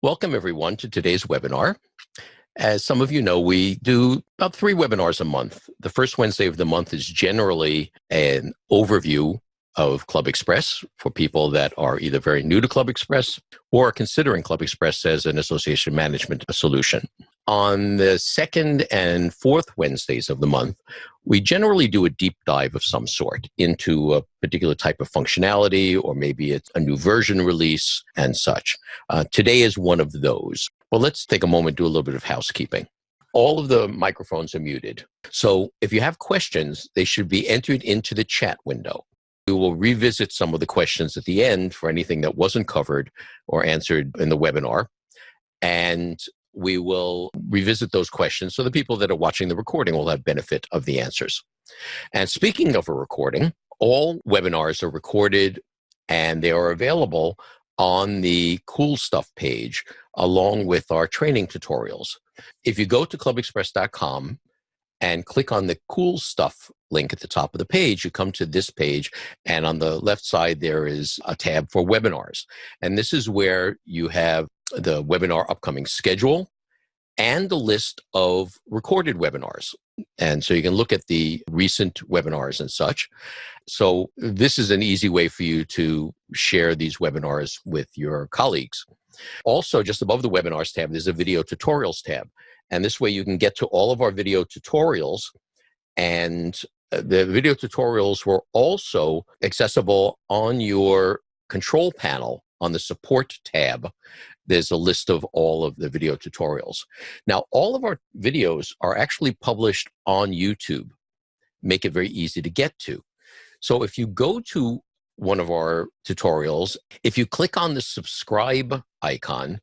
Welcome, everyone, to today's webinar. As some of you know, we do about 3 webinars a month. The first Wednesday of the month is generally an overview of ClubExpress for people that are either very new to ClubExpress or are considering ClubExpress as an association management solution. On the second and fourth Wednesdays of the month, we generally do a deep dive of some sort into a particular type of functionality, or maybe it's a new version release and such. Today is one of those. Well, let's take a moment, do a little bit of housekeeping. All of the microphones are muted. So if you have questions, they should be entered into the chat window. We will revisit some of the questions at the end for anything that wasn't covered or answered in the webinar. And we will revisit those questions so the people that are watching the recording will have benefit of the answers. And speaking of a recording, all webinars are recorded and they are available on the Cool Stuff page along with our training tutorials. If you go to clubexpress.com and click on the Cool Stuff link at the top of the page, you come to this page, and on the left side there is a tab for webinars. And this is where you have the webinar upcoming schedule and the list of recorded webinars. And so you can look at the recent webinars and such. So this is an easy way for you to share these webinars with your colleagues. Also, just above the webinars tab, there's a video tutorials tab. And this way you can get to all of our video tutorials, and the video tutorials were also accessible on your control panel on the support tab. There's a list of all of the video tutorials. Now, all of our videos are actually published on YouTube, make it very easy to get to. So if you go to one of our tutorials, if you click on the subscribe icon,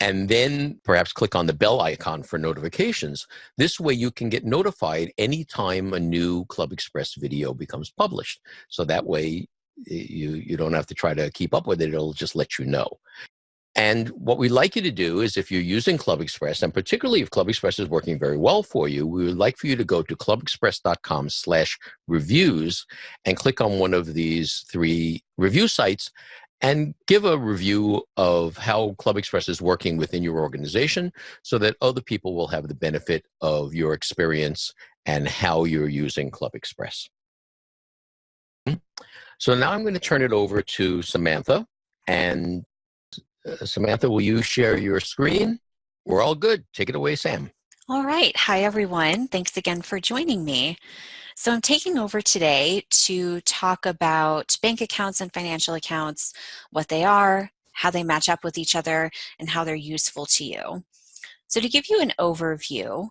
and then perhaps click on the bell icon for notifications, this way you can get notified anytime a new ClubExpress video becomes published. So that way you don't have to try to keep up with it, it'll just let you know. And what we'd like you to do is, if you're using ClubExpress, and particularly if ClubExpress is working very well for you, we would like for you to go to clubexpress.com/reviews and click on one of these 3 review sites and give a review of how ClubExpress is working within your organization so that other people will have the benefit of your experience and how you're using ClubExpress. So now I'm going to turn it over to Samantha. And Samantha, will you share your screen? We're all good. Take it away, Sam. All right. Hi, everyone. Thanks again for joining me. So I'm taking over today to talk about bank accounts and financial accounts, what they are, how they match up with each other, and how they're useful to you. So to give you an overview,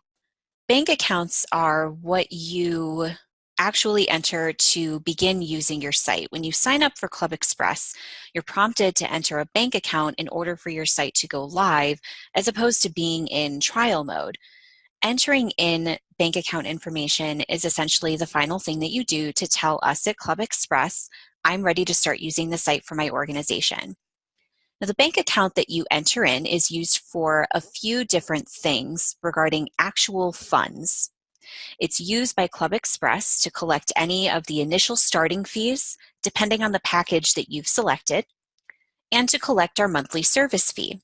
bank accounts are what you actually enter to begin using your site. When you sign up for ClubExpress, you're prompted to enter a bank account in order for your site to go live, as opposed to being in trial mode. Entering in bank account information is essentially the final thing that you do to tell us at ClubExpress, I'm ready to start using the site for my organization. Now, the bank account that you enter in is used for a few different things regarding actual funds. It's used by ClubExpress to collect any of the initial starting fees, depending on the package that you've selected, and to collect our monthly service fee.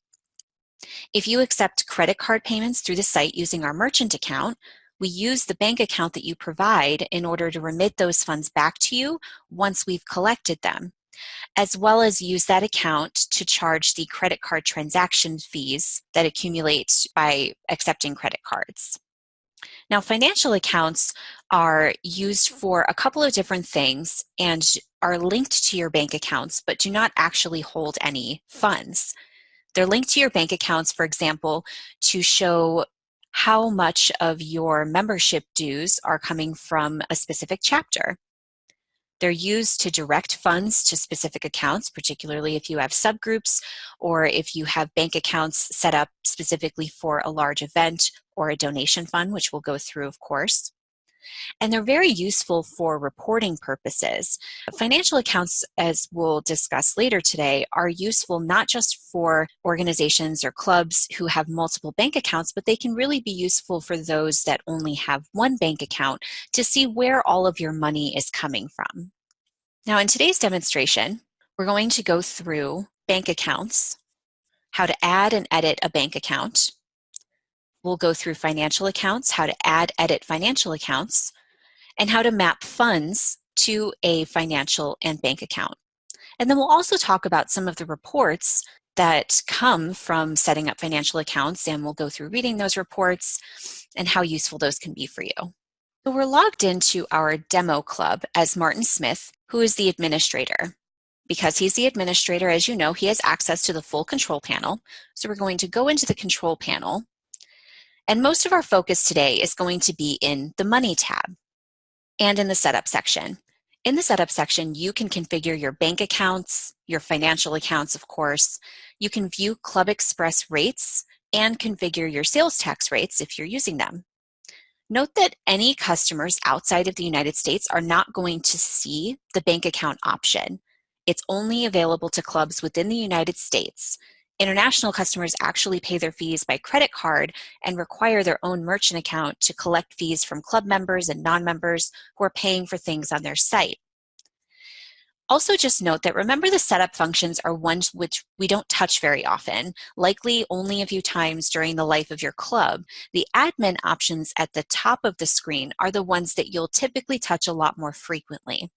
If you accept credit card payments through the site using our merchant account, we use the bank account that you provide in order to remit those funds back to you once we've collected them, as well as use that account to charge the credit card transaction fees that accumulate by accepting credit cards. Now, financial accounts are used for a couple of different things and are linked to your bank accounts, but do not actually hold any funds. They're linked to your bank accounts, for example, to show how much of your membership dues are coming from a specific chapter. They're used to direct funds to specific accounts, particularly if you have subgroups or if you have bank accounts set up specifically for a large event or a donation fund, which we'll go through, of course. And they're very useful for reporting purposes. Financial accounts, as we'll discuss later today, are useful not just for organizations or clubs who have multiple bank accounts, but they can really be useful for those that only have one bank account to see where all of your money is coming from. Now, in today's demonstration, we're going to go through bank accounts, how to add and edit a bank account. We'll go through financial accounts, how to add, edit financial accounts, and how to map funds to a financial and bank account. And then we'll also talk about some of the reports that come from setting up financial accounts, and we'll go through reading those reports and how useful those can be for you. So we're logged into our demo club as Martin Smith, who is the administrator. Because he's the administrator, as you know, he has access to the full control panel. So we're going to go into the control panel. And most of our focus today is going to be in the Money tab and in the Setup section. In the Setup section, you can configure your bank accounts, your financial accounts, of course. You can view ClubExpress rates and configure your sales tax rates if you're using them. Note that any customers outside of the United States are not going to see the bank account option. It's only available to clubs within the United States. International customers actually pay their fees by credit card and require their own merchant account to collect fees from club members and non-members who are paying for things on their site. Also, just note that remember the setup functions are ones which we don't touch very often, likely only a few times during the life of your club. The admin options at the top of the screen are the ones that you'll typically touch a lot more frequently.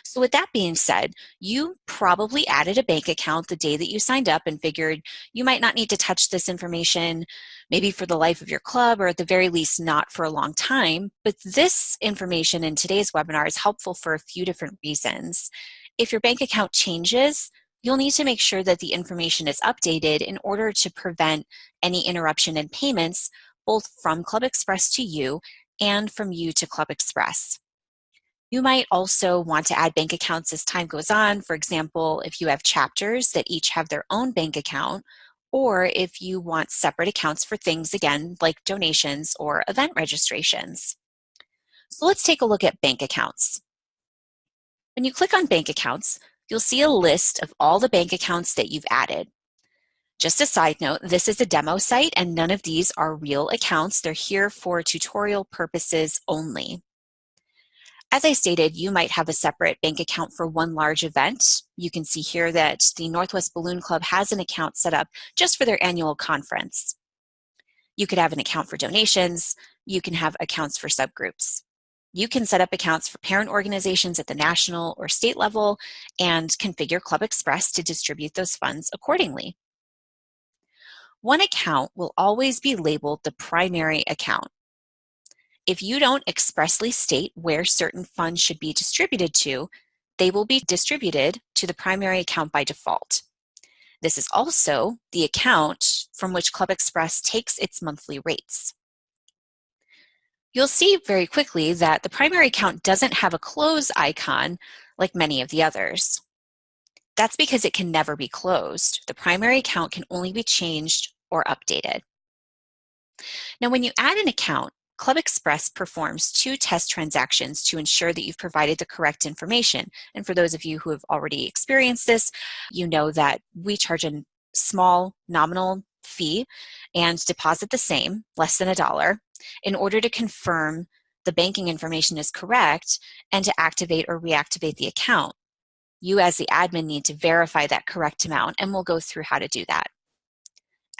So with that being said, you probably added a bank account the day that you signed up and figured you might not need to touch this information maybe for the life of your club, or at the very least not for a long time. But this information in today's webinar is helpful for a few different reasons. If your bank account changes, you'll need to make sure that the information is updated in order to prevent any interruption in payments, both from ClubExpress to you and from you to ClubExpress. You might also want to add bank accounts as time goes on. For example, if you have chapters that each have their own bank account, or if you want separate accounts for things, again, like donations or event registrations. So let's take a look at bank accounts. When you click on bank accounts, you'll see a list of all the bank accounts that you've added. Just a side note, this is a demo site and none of these are real accounts. They're here for tutorial purposes only. As I stated, you might have a separate bank account for one large event. You can see here that the Northwest Balloon Club has an account set up just for their annual conference. You could have an account for donations. You can have accounts for subgroups. You can set up accounts for parent organizations at the national or state level and configure ClubExpress to distribute those funds accordingly. One account will always be labeled the primary account. If you don't expressly state where certain funds should be distributed to, they will be distributed to the primary account by default. This is also the account from which ClubExpress takes its monthly rates. You'll see very quickly that the primary account doesn't have a close icon like many of the others. That's because it can never be closed. The primary account can only be changed or updated. Now, when you add an account, ClubExpress performs 2 test transactions to ensure that you've provided the correct information. And for those of you who have already experienced this, you know that we charge a small nominal fee and deposit the same, less than $1, in order to confirm the banking information is correct and to activate or reactivate the account. You as the admin need to verify that correct amount, and we'll go through how to do that.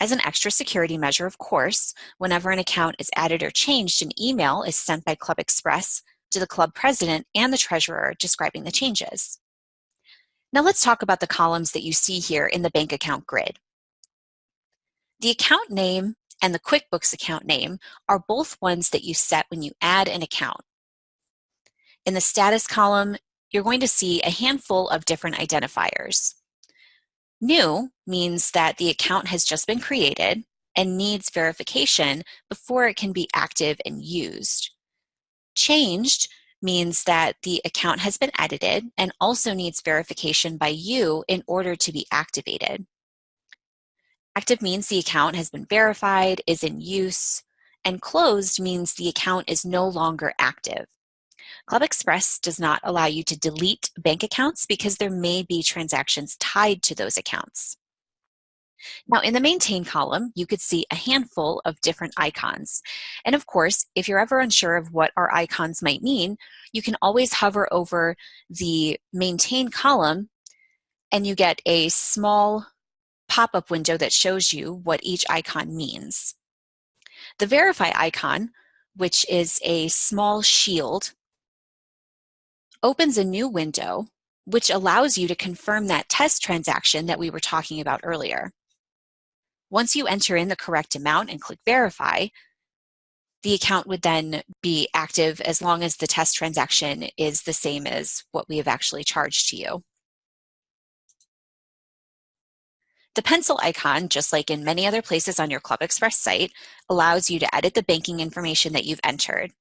As an extra security measure, of course, whenever an account is added or changed, an email is sent by ClubExpress to the club president and the treasurer describing the changes. Now let's talk about the columns that you see here in the bank account grid. The account name and the QuickBooks account name are both ones that you set when you add an account. In the status column, you're going to see a handful of different identifiers. New means that the account has just been created and needs verification before it can be active and used. Changed means that the account has been edited and also needs verification by you in order to be activated. Active means the account has been verified, is in use, and closed means the account is no longer active. ClubExpress does not allow you to delete bank accounts because there may be transactions tied to those accounts. Now, in the Maintain column, you could see a handful of different icons. And of course, if you're ever unsure of what our icons might mean, you can always hover over the Maintain column and you get a small pop-up window that shows you what each icon means. The verify icon, which is a small shield, opens a new window which allows you to confirm that test transaction that we were talking about earlier. Once you enter in the correct amount and click verify, the account would then be active as long as the test transaction is the same as what we have actually charged to you. The pencil icon, just like in many other places on your ClubExpress site, allows you to edit the banking information that you've entered.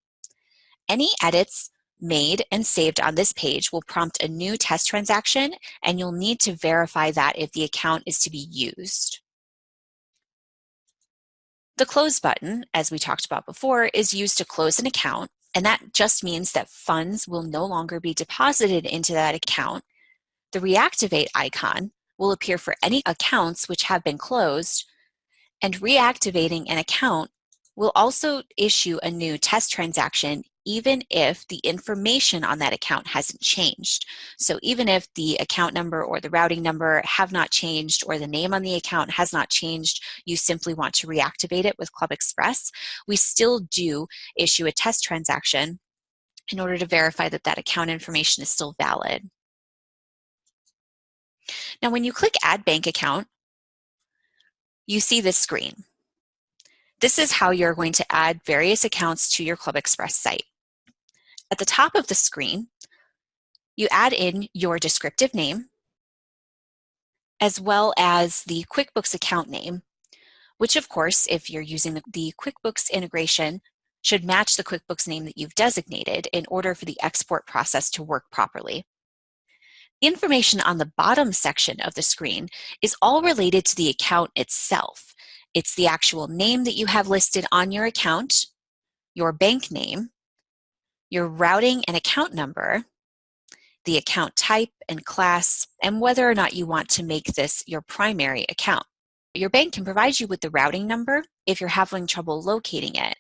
Any edits made and saved on this page will prompt a new test transaction, and you'll need to verify that if the account is to be used. The close button, as we talked about before, is used to close an account, and that just means that funds will no longer be deposited into that account. The reactivate icon will appear for any accounts which have been closed, and reactivating an account will also issue a new test transaction even if the information on that account hasn't changed. So even if the account number or the routing number have not changed or the name on the account has not changed, you simply want to reactivate it with ClubExpress, we still do issue a test transaction in order to verify that that account information is still valid. Now, when you click Add Bank Account, you see this screen. This is how you're going to add various accounts to your ClubExpress site. At the top of the screen, you add in your descriptive name, as well as the QuickBooks account name, which of course, if you're using the QuickBooks integration, should match the QuickBooks name that you've designated in order for the export process to work properly. The information on the bottom section of the screen is all related to the account itself. It's the actual name that you have listed on your account, your bank name, your routing and account number, the account type and class, and whether or not you want to make this your primary account. Your bank can provide you with the routing number if you're having trouble locating it,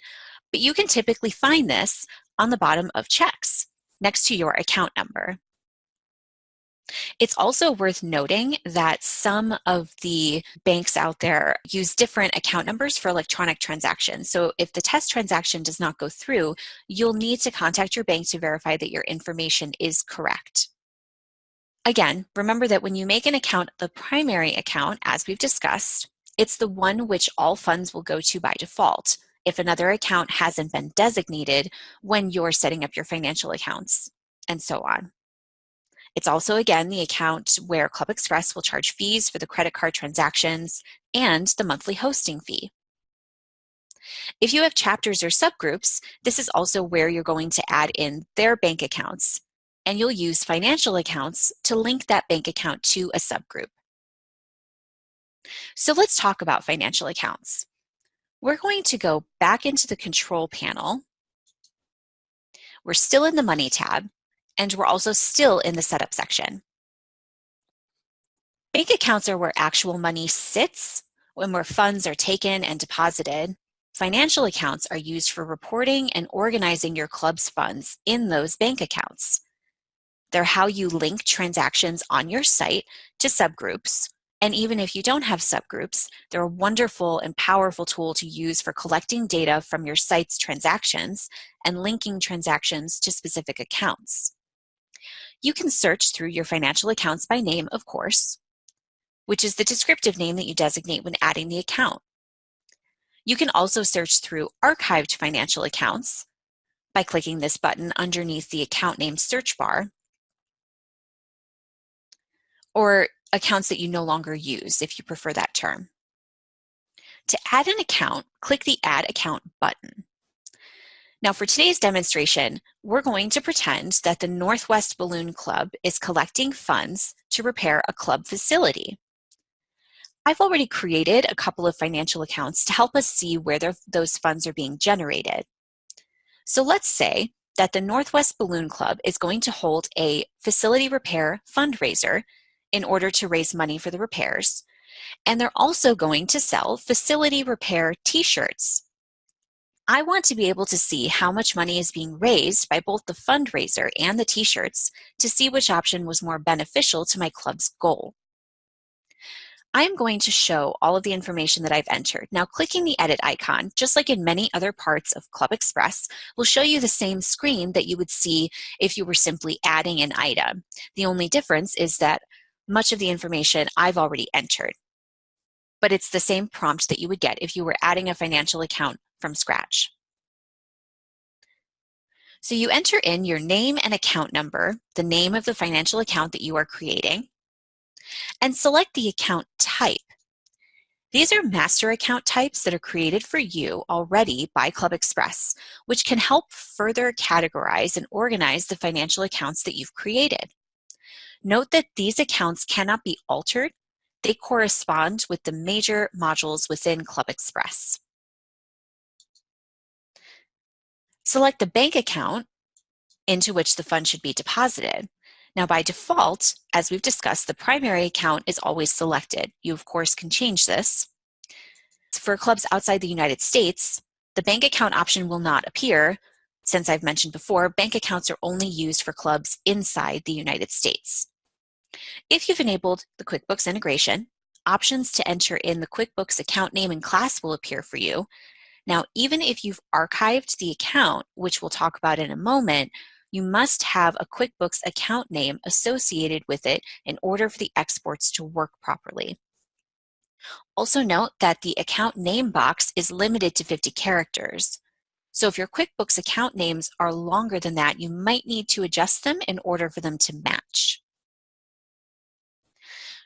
but you can typically find this on the bottom of checks next to your account number. It's also worth noting that some of the banks out there use different account numbers for electronic transactions. So if the test transaction does not go through, you'll need to contact your bank to verify that your information is correct. Again, remember that when you make an account the primary account, as we've discussed, it's the one which all funds will go to by default if another account hasn't been designated when you're setting up your financial accounts, and so on. It's also, again, the account where ClubExpress will charge fees for the credit card transactions and the monthly hosting fee. If you have chapters or subgroups, this is also where you're going to add in their bank accounts, and you'll use financial accounts to link that bank account to a subgroup. So let's talk about financial accounts. We're going to go back into the control panel. We're still in the Money tab, and we're also still in the Setup section. Bank accounts are where actual money sits when where funds are taken and deposited. Financial accounts are used for reporting and organizing your club's funds in those bank accounts. They're how you link transactions on your site to subgroups. And even if you don't have subgroups, they're a wonderful and powerful tool to use for collecting data from your site's transactions and linking transactions to specific accounts. You can search through your financial accounts by name, of course, which is the descriptive name that you designate when adding the account. You can also search through archived financial accounts by clicking this button underneath the account name search bar, or accounts that you no longer use if you prefer that term. To add an account, click the Add Account button. Now for today's demonstration, we're going to pretend that the Northwest Balloon Club is collecting funds to repair a club facility. I've already created a couple of financial accounts to help us see where those funds are being generated. So let's say that the Northwest Balloon Club is going to hold a facility repair fundraiser in order to raise money for the repairs, and they're also going to sell facility repair t-shirts. I want to be able to see how much money is being raised by both the fundraiser and the t-shirts to see which option was more beneficial to my club's goal. I'm going to show all of the information that I've entered. Now, clicking the edit icon, just like in many other parts of ClubExpress, will show you the same screen that you would see if you were simply adding an item. The only difference is that much of the information I've already entered, but it's the same prompt that you would get if you were adding a financial account from scratch. So you enter in your name and account number, the name of the financial account that you are creating, and select the account type. These are master account types that are created for you already by ClubExpress, which can help further categorize and organize the financial accounts that you've created. Note that these accounts cannot be altered. They correspond with the major modules within ClubExpress. Select the bank account into which the fund should be deposited. Now, by default, as we've discussed, the primary account is always selected. You, of course, can change this. For clubs outside the United States, the bank account option will not appear. Since I've mentioned before, bank accounts are only used for clubs inside the United States. If you've enabled the QuickBooks integration, options to enter in the QuickBooks account name and class will appear for you. Now, even if you've archived the account, which we'll talk about in a moment, you must have a QuickBooks account name associated with it in order for the exports to work properly. Also note that the account name box is limited to 50 characters. So if your QuickBooks account names are longer than that, you might need to adjust them in order for them to match.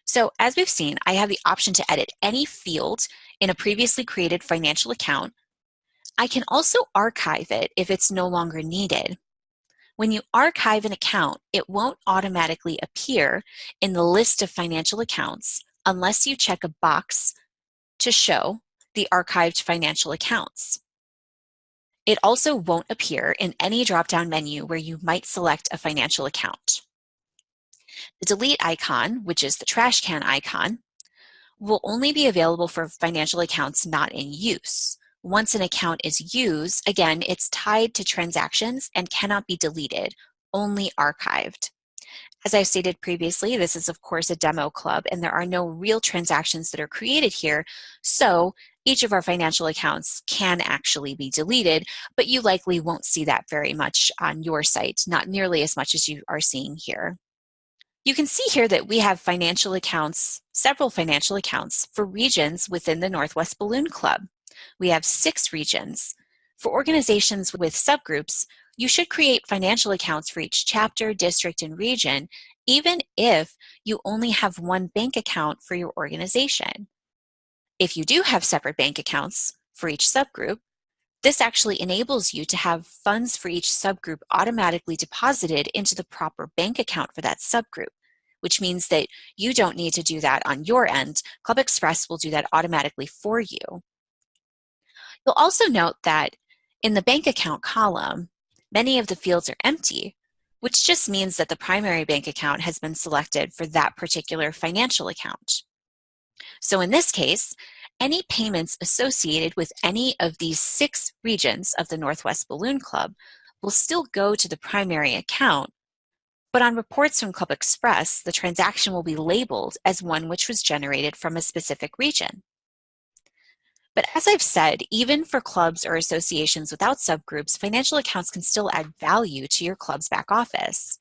So as we've seen, I have the option to edit any field in a previously created financial account. I can also archive it if it's no longer needed. When you archive an account, it won't automatically appear in the list of financial accounts unless you check a box to show the archived financial accounts. It also won't appear in any drop-down menu where you might select a financial account. The delete icon, which is the trash can icon, will only be available for financial accounts not in use. Once an account is used, again, it's tied to transactions and cannot be deleted, only archived. As I stated previously, this is of course a demo club and there are no real transactions that are created here, so each of our financial accounts can actually be deleted, but you likely won't see that very much on your site, not nearly as much as you are seeing here. You can see here that we have financial accounts, several financial accounts for regions within the Northwest Balloon Club. We have 6 regions. For organizations with subgroups, you should create financial accounts for each chapter, district, and region, even if you only have one bank account for your organization. If you do have separate bank accounts for each subgroup, this actually enables you to have funds for each subgroup automatically deposited into the proper bank account for that subgroup, which means that you don't need to do that on your end. ClubExpress will do that automatically for you. You'll also note that in the bank account column, many of the fields are empty, which just means that the primary bank account has been selected for that particular financial account. So in this case, any payments associated with any of these 6 regions of the Northwest Balloon Club will still go to the primary account, but on reports from ClubExpress, the transaction will be labeled as one which was generated from a specific region. But as I've said, even for clubs or associations without subgroups, financial accounts can still add value to your club's back office.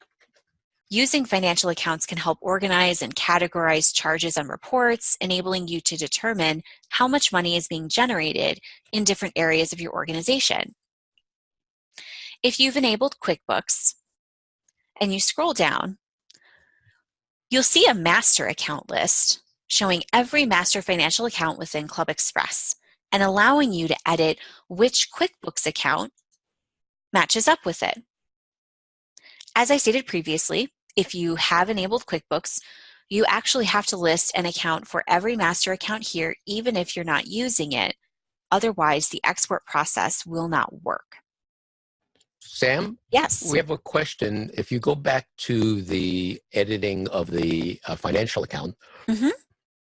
Using financial accounts can help organize and categorize charges and reports, enabling you to determine how much money is being generated in different areas of your organization. If you've enabled QuickBooks and you scroll down, you'll see a master account list showing every master financial account within ClubExpress and allowing you to edit which QuickBooks account matches up with it. As I stated previously, if you have enabled QuickBooks, you actually have to list an account for every master account here, even if you're not using it. Otherwise, the export process will not work. Sam? Yes. We have a question. If you go back to the editing of the financial account,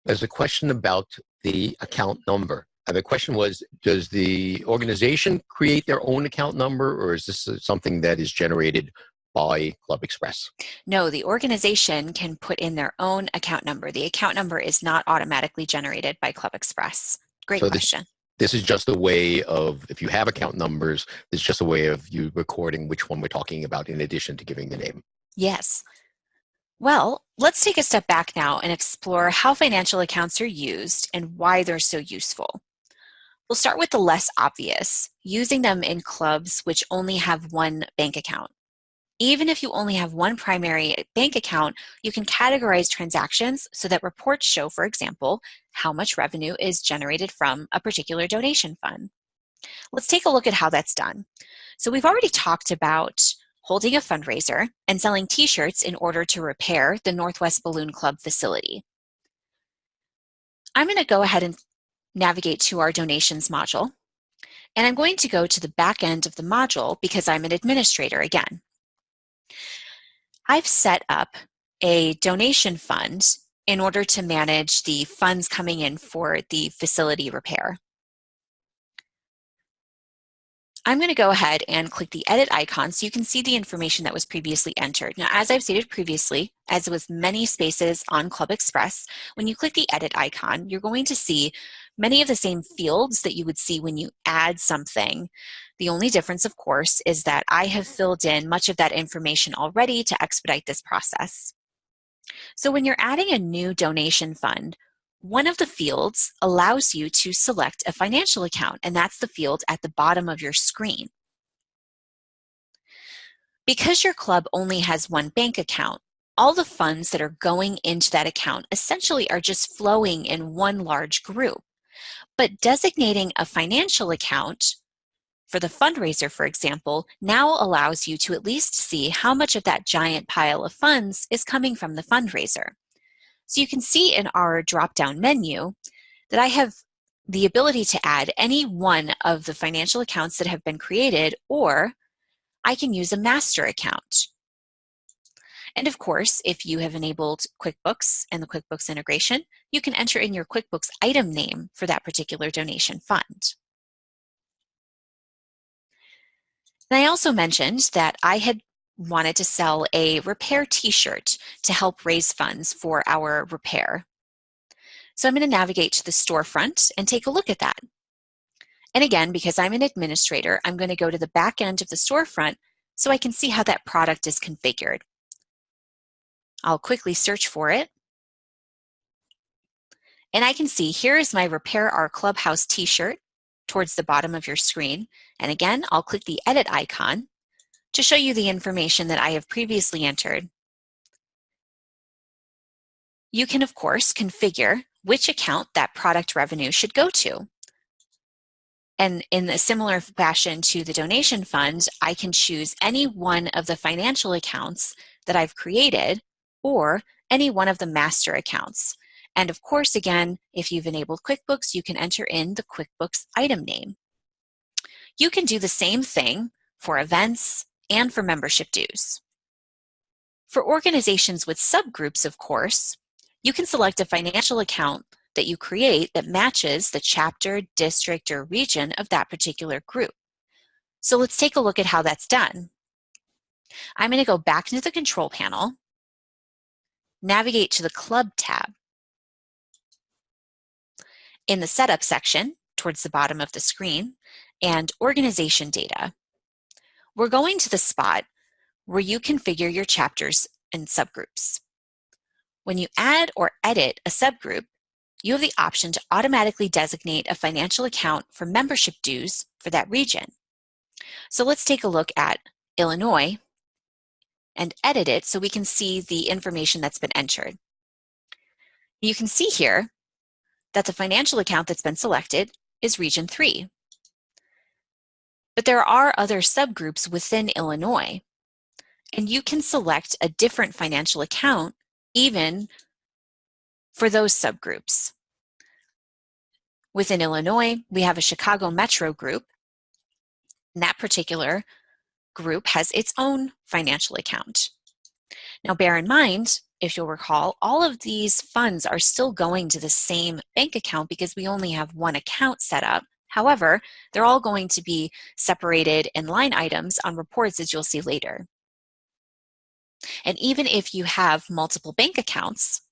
there's a question about the account number. And the question was, does the organization create their own account number, or is this something that is generated by ClubExpress? No, the organization can put in their own account number. The account number is not automatically generated by ClubExpress. Great So question. this is just a way of, if you have account numbers, it's just a way of you recording which one we're talking about in addition to giving the name. Yes. Well, let's take a step back now and explore how financial accounts are used and why they're so useful. We'll start with the less obvious, using them in clubs which only have one bank account. Even if you only have one primary bank account, you can categorize transactions so that reports show, for example, how much revenue is generated from a particular donation fund. Let's take a look at how that's done. So we've already talked about holding a fundraiser and selling t-shirts in order to repair the Northwest Balloon Club facility. I'm going to go ahead and navigate to our donations module, and I'm going to go to the back end of the module because I'm an administrator again. I've set up a donation fund in order to manage the funds coming in for the facility repair. I'm going to go ahead and click the edit icon so you can see the information that was previously entered. Now, as I've stated previously, as with many spaces on ClubExpress, when you click the edit icon, you're going to see many of the same fields that you would see when you add something. The only difference, of course, is that I have filled in much of that information already to expedite this process. So when you're adding a new donation fund, one of the fields allows you to select a financial account, and that's the field at the bottom of your screen. Because your club only has one bank account, all the funds that are going into that account essentially are just flowing in one large group. But designating a financial account for the fundraiser, for example, now allows you to at least see how much of that giant pile of funds is coming from the fundraiser. So you can see in our drop-down menu that I have the ability to add any one of the financial accounts that have been created, or I can use a master account. And of course, if you have enabled QuickBooks and the QuickBooks integration, you can enter in your QuickBooks item name for that particular donation fund. And I also mentioned that I had wanted to sell a repair t-shirt to help raise funds for our repair. So I'm going to navigate to the storefront and take a look at that. And again, because I'm an administrator, I'm going to go to the back end of the storefront so I can see how that product is configured. I'll quickly search for it. And I can see here is my Repair Our Clubhouse t-shirt towards the bottom of your screen. And again, I'll click the edit icon to show you the information that I have previously entered. You can, of course, configure which account that product revenue should go to. And in a similar fashion to the donation fund, I can choose any one of the financial accounts that I've created or any one of the master accounts. And of course, again, if you've enabled QuickBooks, you can enter in the QuickBooks item name. You can do the same thing for events and for membership dues. For organizations with subgroups, of course, you can select a financial account that you create that matches the chapter, district, or region of that particular group. So let's take a look at how that's done. I'm going to go back into the control panel, navigate to the Club tab. In the Setup section, towards the bottom of the screen, and Organization Data, we're going to the spot where you configure your chapters and subgroups. When you add or edit a subgroup, you have the option to automatically designate a financial account for membership dues for that region. So let's take a look at Illinois and edit it so we can see the information that's been entered. You can see here that the financial account that's been selected is Region 3. But there are other subgroups within Illinois, and you can select a different financial account even for those subgroups. Within Illinois, we have a Chicago Metro group, and that particular group has its own financial account. Now bear in mind, if you'll recall, all of these funds are still going to the same bank account because we only have one account set up. However, they're all going to be separated in line items on reports, as you'll see later. And even if you have multiple bank accounts,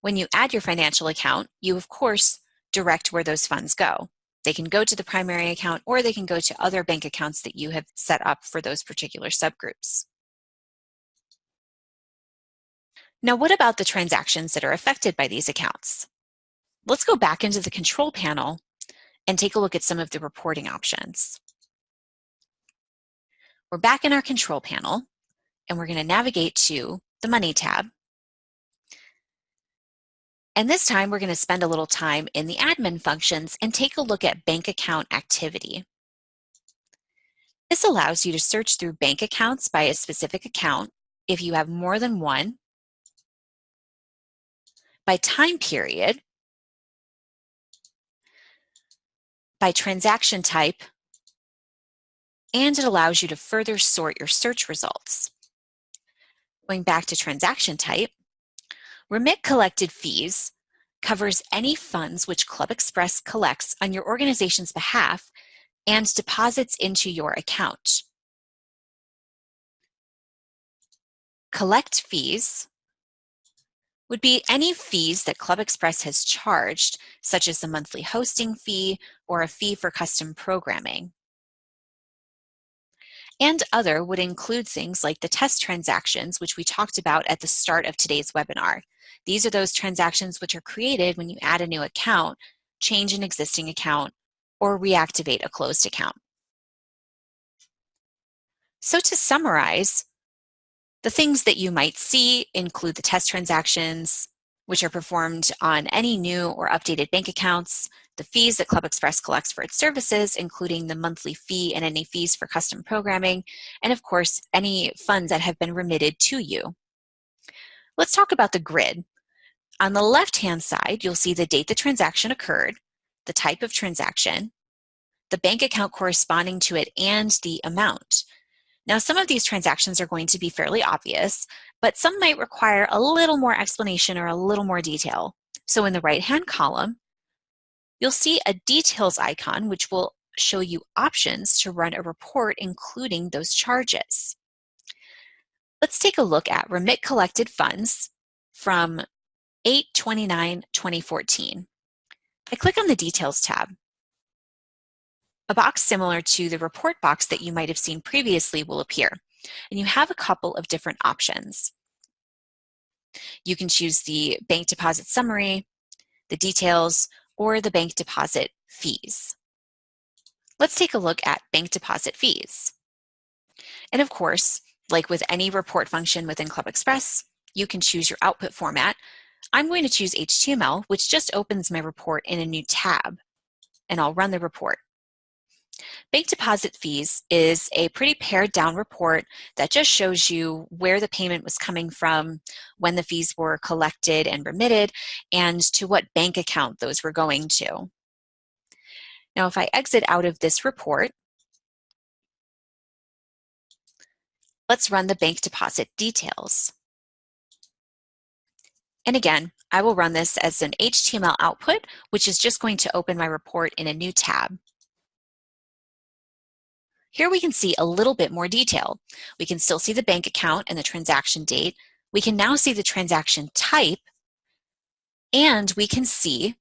when you add your financial account, you of course direct where those funds go. They can go to the primary account or they can go to other bank accounts that you have set up for those particular subgroups. Now, what about the transactions that are affected by these accounts? Let's go back into the control panel and take a look at some of the reporting options. We're back in our control panel and we're going to navigate to the Money tab. And this time we're going to spend a little time in the admin functions and take a look at bank account activity. This allows you to search through bank accounts by a specific account if you have more than one, by time period, by transaction type, and it allows you to further sort your search results. Going back to transaction type, remit collected fees covers any funds which ClubExpress collects on your organization's behalf and deposits into your account. Collect fees would be any fees that ClubExpress has charged, such as a monthly hosting fee or a fee for custom programming. And other would include things like the test transactions, which we talked about at the start of today's webinar. These are those transactions which are created when you add a new account, change an existing account, or reactivate a closed account. So to summarize, the things that you might see include the test transactions, which are performed on any new or updated bank accounts, the fees that ClubExpress collects for its services, including the monthly fee and any fees for custom programming, and of course, any funds that have been remitted to you. Let's talk about the grid. On the left-hand side, you'll see the date the transaction occurred, the type of transaction, the bank account corresponding to it, and the amount. Now, some of these transactions are going to be fairly obvious, but some might require a little more explanation or a little more detail. So in the right-hand column, you'll see a details icon, which will show you options to run a report, including those charges. Let's take a look at remit collected funds from 8/29/2014. I click on the Details tab. A box similar to the report box that you might have seen previously will appear, and you have a couple of different options. You can choose the bank deposit summary, the details, or the bank deposit fees. Let's take a look at bank deposit fees. And of course, like with any report function within ClubExpress, you can choose your output format. I'm going to choose HTML, which just opens my report in a new tab, and I'll run the report. Bank deposit fees is a pretty pared down report that just shows you where the payment was coming from, when the fees were collected and remitted, and to what bank account those were going to. Now, if I exit out of this report, let's run the bank deposit details. And again, I will run this as an HTML output, which is just going to open my report in a new tab. Here we can see a little bit more detail. We can still see the bank account and the transaction date. We can now see the transaction type, and we can see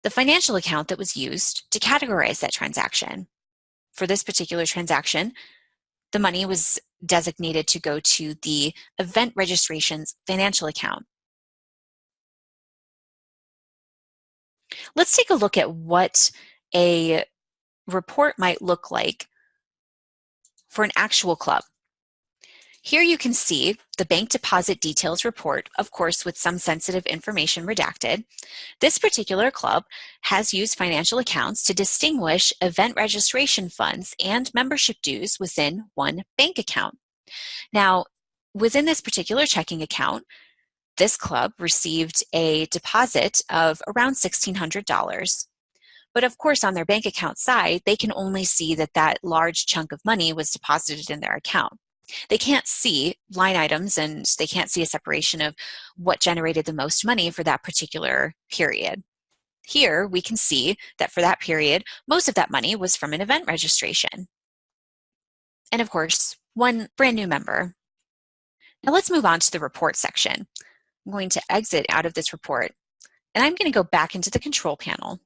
the financial account that was used to categorize that transaction. For this particular transaction, the money was designated to go to the event registrations financial account. Let's take a look at what a report might look like for an actual club. Here you can see the bank deposit details report, of course, with some sensitive information redacted. This particular club has used financial accounts to distinguish event registration funds and membership dues within one bank account. Now, within this particular checking account, this club received a deposit of around $1,600. But of course, on their bank account side, they can only see that that large chunk of money was deposited in their account. They can't see line items, and they can't see a separation of what generated the most money for that particular period. Here, we can see that for that period, most of that money was from an event registration. And of course, one brand new member. Now let's move on to the report section. I'm going to exit out of this report, and I'm going to go back into the control panel.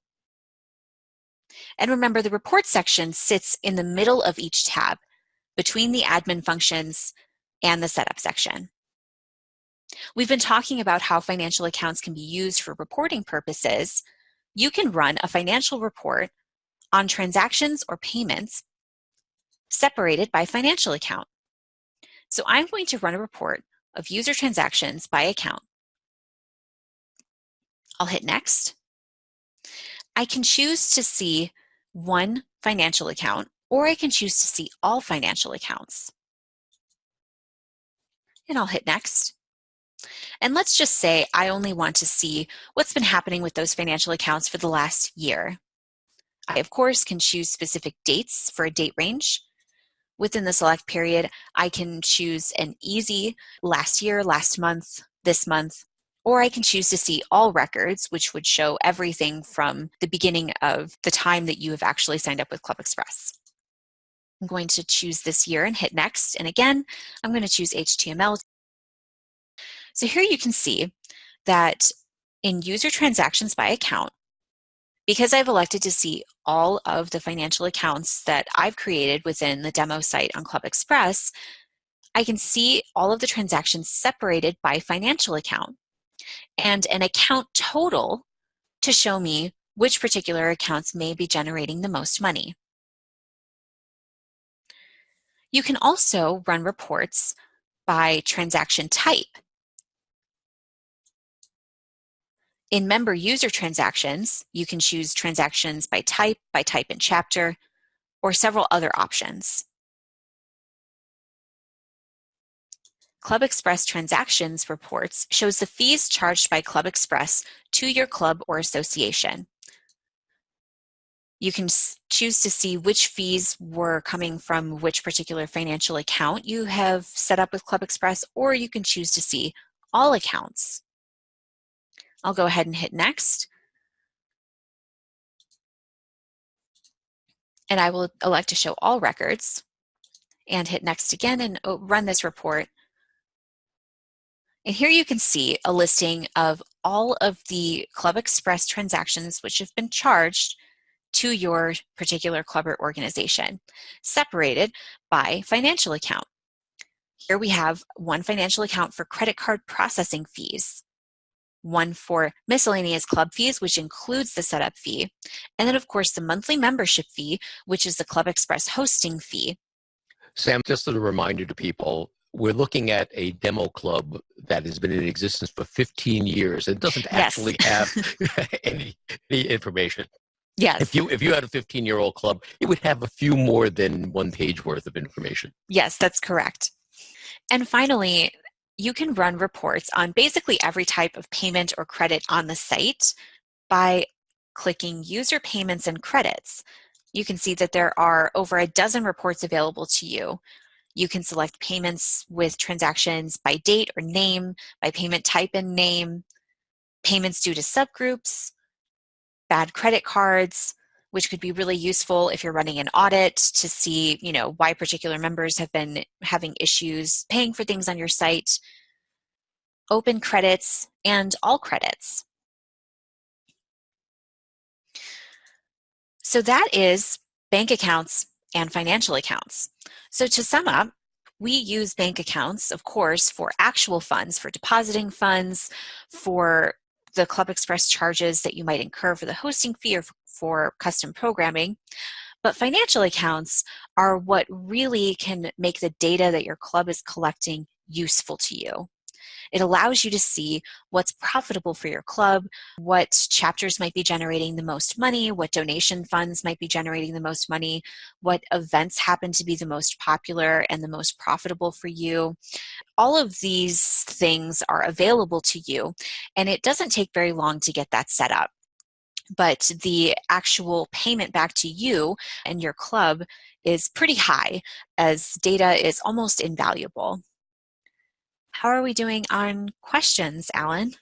And remember, the report section sits in the middle of each tab between the admin functions and the setup section. We've been talking about how financial accounts can be used for reporting purposes. You can run a financial report on transactions or payments separated by financial account. So I'm going to run a report of user transactions by account. I'll hit next. I can choose to see one financial account, or I can choose to see all financial accounts. And I'll hit next. And let's just say I only want to see what's been happening with those financial accounts for the last year. I, of course, can choose specific dates for a date range. Within the select period, I can choose an easy last year, last month, this month, or I can choose to see all records, which would show everything from the beginning of the time that you have actually signed up with ClubExpress. I'm going to choose this year and hit next. And again, I'm going to choose HTML. So here you can see that in user transactions by account, because I've elected to see all of the financial accounts that I've created within the demo site on ClubExpress, I can see all of the transactions separated by financial account and an account total to show me which particular accounts may be generating the most money. You can also run reports by transaction type. In member user transactions, you can choose transactions by type and chapter, or several other options. ClubExpress Transactions Reports shows the fees charged by ClubExpress to your club or association. You can choose to see which fees were coming from which particular financial account you have set up with ClubExpress, or you can choose to see all accounts. I'll go ahead and hit next. And I will elect to show all records and hit next again and run this report. And here you can see a listing of all of the ClubExpress transactions which have been charged to your particular club or organization, separated by financial account. Here we have one financial account for credit card processing fees, one for miscellaneous club fees, which includes the setup fee, and then of course the monthly membership fee, which is the ClubExpress hosting fee. Sam, just as a reminder to people, we're looking at a demo club that has been in existence for 15 years and doesn't actually have any information. Yes. If you had a 15-year-old club, it would have a few more than one page worth of information. Yes, that's correct. And finally, you can run reports on basically every type of payment or credit on the site by clicking User Payments and Credits. You can see that there are over a dozen reports available to you. You can select payments with transactions by date or name, by payment type and name, payments due to subgroups, bad credit cards, which could be really useful if you're running an audit to see, why particular members have been having issues paying for things on your site, open credits, and all credits. So that is bank accounts and financial accounts. So to sum up, we use bank accounts, of course, for actual funds, for depositing funds, for the ClubExpress charges that you might incur for the hosting fee or for custom programming. But financial accounts are what really can make the data that your club is collecting useful to you. It allows you to see what's profitable for your club, what chapters might be generating the most money, what donation funds might be generating the most money, what events happen to be the most popular and the most profitable for you. All of these things are available to you, and it doesn't take very long to get that set up. But the actual payment back to you and your club is pretty high, as data is almost invaluable. How are we doing on questions, Alan?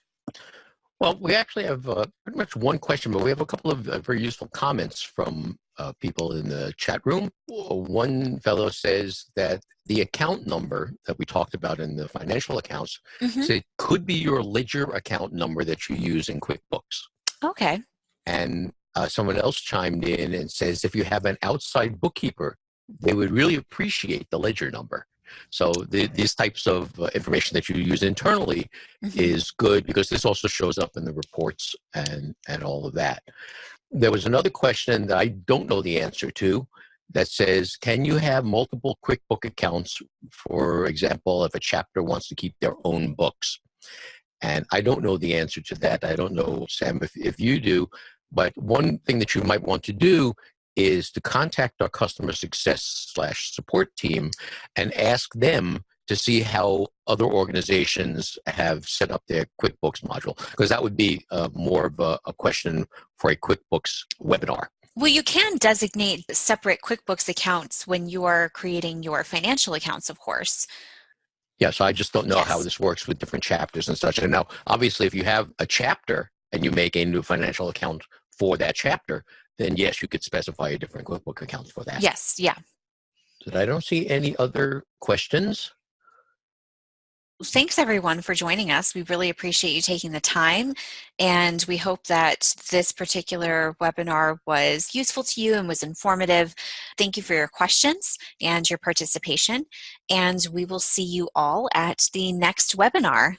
Well, we actually have pretty much one question, but we have a couple of very useful comments from people in the chat room. One fellow says that the account number that we talked about in the financial accounts, Mm-hmm. so it could be your ledger account number that you use in QuickBooks. Okay. And someone else chimed in and says if you have an outside bookkeeper, they would really appreciate the ledger number. So these types of information that you use internally Mm-hmm. is good because this also shows up in the reports and all of that. There was another question that I don't know the answer to that says, can you have multiple QuickBook accounts, for example, if a chapter wants to keep their own books? And I don't know the answer to that. I don't know, Sam, if you do. But one thing that you might want to do is to contact our customer success/support team and ask them to see how other organizations have set up their QuickBooks module, because that would be more of a question for a QuickBooks webinar. Well, you can designate separate QuickBooks accounts when you are creating your financial accounts, of course. Yeah, so I just don't know how Yes. this works with different chapters and such. And now, obviously, if you have a chapter and you make a new financial account for that chapter, then yes, you could specify a different QuickBook account for that. Yes, yeah. But I don't see any other questions. Thanks everyone for joining us. We really appreciate you taking the time, and we hope that this particular webinar was useful to you and was informative. Thank you for your questions and your participation, and we will see you all at the next webinar.